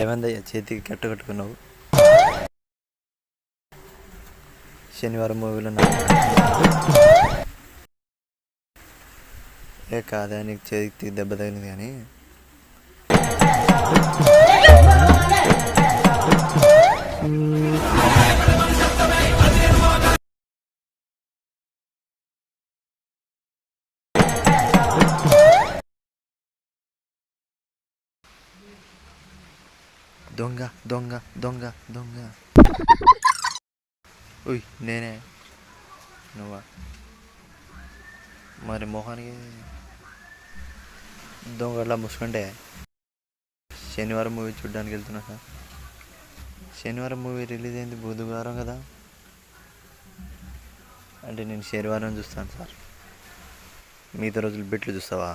ఏమైందయ్యా చేతికి కట్టుకున్నావు? శనివారం మూవీలో కాదా, నీకు చేతికి దెబ్బ తగిలింది కానీ. దొంగ దొంగ దొంగ దొంగ. ఉయ్ నేనే. నువ్వా? మరి మొహానికి దొంగలా ముసుకుంటే. శనివారం మూవీ చూడడానికి వెళ్తున్నా సార్. శనివారం మూవీ రిలీజ్ అయింది బుధవారం కదా, అంటే నేను శనివారం చూస్తాను సార్. మిగతా రోజులు బెట్లు చూస్తావా?